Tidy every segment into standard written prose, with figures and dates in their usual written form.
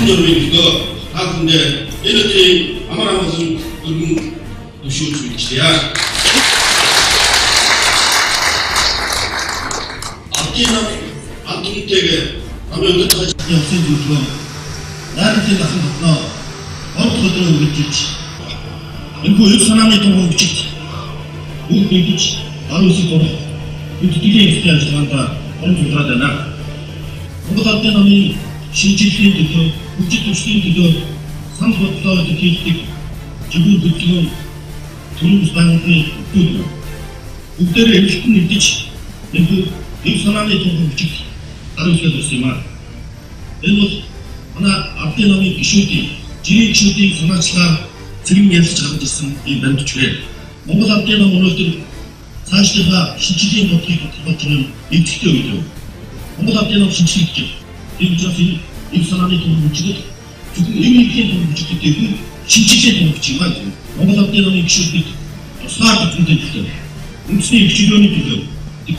시민 여러분께서 하는데 이렇게 아마나 것은 얼른 쉬울 수 있지야. 앞뒤는 안동되게 하면 끝까지 없애주고 나한테 가서 너 어떻게 들어오겠지? 이거 사람이 들어오겠지? 오겠지? 알아서 돌아. 이거 되게 익숙하지 않다. 엄청 잘하잖아. 뭔가 할 때는 신체적인 국제적인 상부부터 이렇게 지금 느끼는 돈을 쌓는 게 국대를 일시키는 뜻이 이 사람의 동북지 알아서 됐지만 이거 하나 앞에 나오는 이슈티 지리 이슈티 선악시가 드림에서 작업됐은 이 멘트 중에 뭔가 앞에 나오는 사실과 신체적인 것들이 같은 이 특격이죠. 뭔가 앞에 나오는 신체적인 이 사람의 동북지도 조금 의미있게 동북지도 되고 신체적인 동북지가 있고 뭔가 앞에 나오는 이슈티 사악 같은 데 있어요. 음식의 주변이 되죠. 이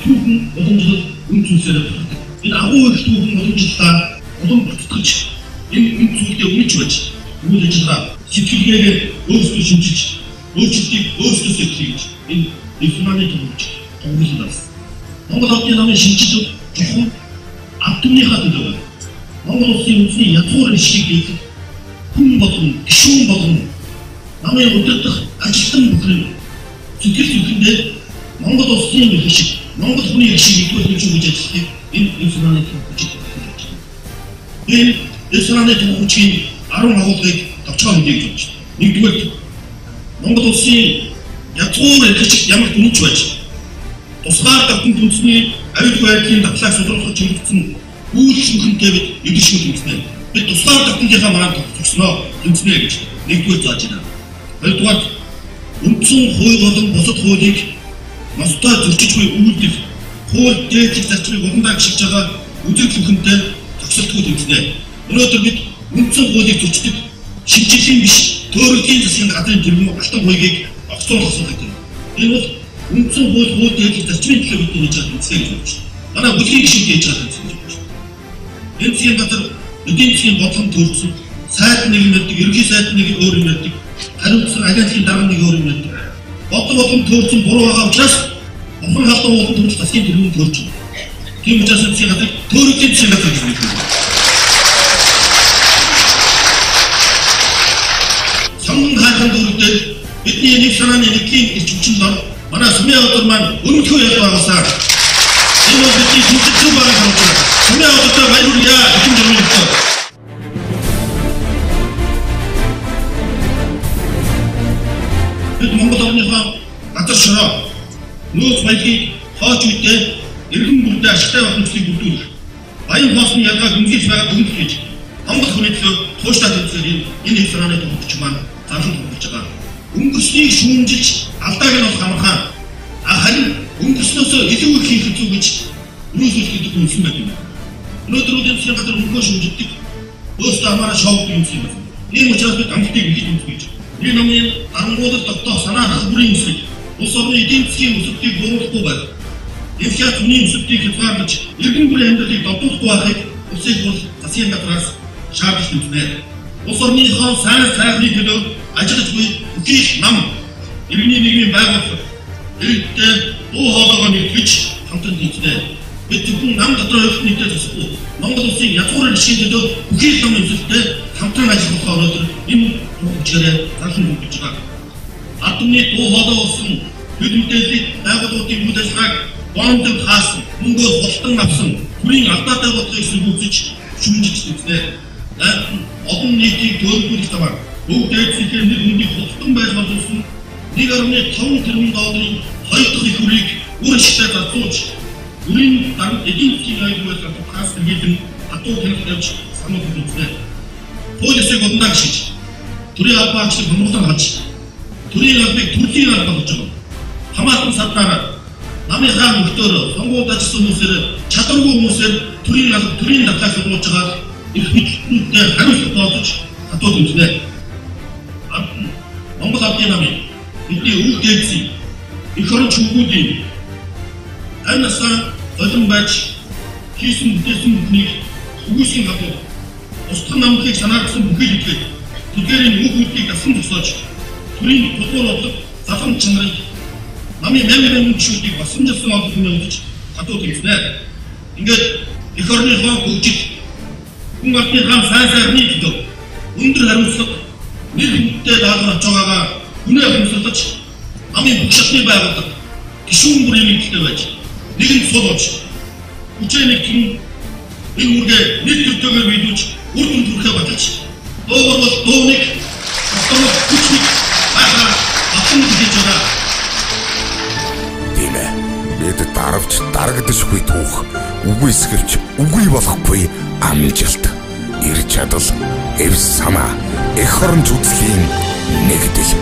어떤 짓을 음수세를 이 나고 있고 어떤 짓다 어떤 그렇지 이 음수 때 우리 좋지 우리 짓다 시키기에 어디서 심지지 어디서 세키지 이 순환의 동북지 동북지다. 뭔가 앞에 나오는 신체적 조금 앞뒤가 되죠. 뭔가 없이 약속을 시키기 풍부하고 쉬운 남의 어쨌든 아직도 그런 지킬 수 있는데 뭔가도 없이 것이 뭔가 돈이 열심히 또 해주고 있지 이 순환의 동북지 이 순환의 동북지 아롱하고 닥쳐가는 게 있죠. 이걸 뭔가도 없이 약속을 해주지 야말 돈이 좋아지 또 사악 같은 돈이 아이고 할때 닥쳐서도 지금 우주신 게 이기시고 있네. 또 사악 같은 게가 많아 닥쳐서 인스네 얘기지 이거 좋아지나 또한 엄청 호의거든 버섯 호의기 마스터 둘째초에 우울때 호을 때 기타치를 원당 식자가 우주 기근때 닥쳐서 되는데 어느 때 엄청 호의기 둘째 심지신 미시 더를 끼는 생각을 들으면 어떤 호의기 악성 같은 이거 엄청 호을 때 기타치를 들으면 있잖아 세게 하나 무슨 식이 있잖아 엔시엔 같은 엔시엔 보통 도수 사이트 내리면 이렇게 사이트 내리 어려면 다른 무슨 아이한테 나가는 게 어려면 어떤 도수 보러 가고 그래서 어떤 학도 어떤 도수 다 세게 들으면 그렇죠. 그 문자선 생각을 더 이렇게 생각하게 됩니다. 성공하는 도를 때 이때 사람이 이렇게 죽친다 만나 소매하더만 은표에 따라서 이거 그때 진짜 처벌을 하고 소매하더다 말이야 이렇게 되는 거. 뭔가 더니까 나타셔라. 너 스마이키 하주 때 일금 볼 때 아쉽다 같은 소리 못 많이 봤으면 약간 응집사가 응집이지. 아무것도 보내서 도시다 됐으니 이 사람의 돈 붙지만 다른 돈 붙자가 응급수이 좋은 짓 앞다게 넣어서 가만한 아하니 응급수로서 이쪽을 기획을 쓰고 있지. 우리 소식이 듣고 있습니다. 너들로 된 생각들을 응급수이 움직이고 버스도 아마나 샤워도 움직이고 이 모자라서 당국대 위기 움직이죠. 이 놈이 다른 곳에 떡떡 사나나 우리 인수이 옷소리 이딘스키 우습게 보고 뽑아요. 이렇게 돈이 우습게 기도하는 거지. 일본 불에 했는데 떡떡 와해 없애고 다시 한다더라서 샤비스 인수네. 옷소리 한 사람이 되도 아직도 주의 웃기 남 일본이 말고 일때 또 하다가 미치 강튼 인수네. 그 남 같은 때 됐고 뭔가도 쓰이 약속을 시키는데도 웃기 때문에 있을 때 강탄하지 못하고 그러더니 이 동북지에 단순 동북지가 아tum이 또 하다 없음 요즘 때지 나하고도 어떻게 무대에서 왕들 다스 뭔가 어떤 납승 우리 앞다다고 또 있으면 없지 숨지치 있네 나 어떤 얘기 도와주고 있다만 너 대체 때문에 우리 어떤 말만 줬음 네가 그러면 타운 들은 가오더니 하이트리 우리 오래 시대가 쏘지 우린 다른 에딘스키가 이거에서 가스 얘기든 또 되는 거지 사모도 있네 보여줬어요. 어떤 당시지 둘이 아빠 학생 건너서 같이 둘이 앞에 둘째가 나가봤죠. 하마튼 샀다나 남의 사람 묻더러 성공 다치 써놓으세요. 차 떨고 오세요. 둘이 나서 둘이 나가서 놓자가 이렇게 죽을 때 하루씩 도와주지 또 든지네 뭔가 앞에 남이 이때 우겠지 이거는 중국이 아니나사 어떤 바치 기승 대승 분위기 누구 생각하고 бусдын намхыг санаарсан бүхий итгэж тэдгээрийн үг үлдгийг дасан тусаж төрийн тулгуур бодлого залхам чанарыг намын мэмбэрийн гишүүдийг басамжилсан олон хүний удаж хатуу тэмцэнэ. Ингээд эх орныхоо хөгжил хүн ардны гам сайн сайрны төлөө өндөр хариуцлага нэг хүнтэй даалгавар авч байгаагаа үнэ хэмсэлж намын бүх шатны байгууллага гишүүн бүрийн нэгдэлтэй байж нэгэн сул болж хүчээний гин энэ үргээ нэг төлтөөр биелүүлж үр дүн төрхөө баталж дуугар бол дууныг автомат хүчнийг байхаар батсан гэж байгаа. Тийм ээ. Бид даравч дарагдашгүй түүх, үгүй эсгэлж үгүй болохгүй амжилт, эр чадал, эв санаа, эх оронч үзлийн нэгдэл.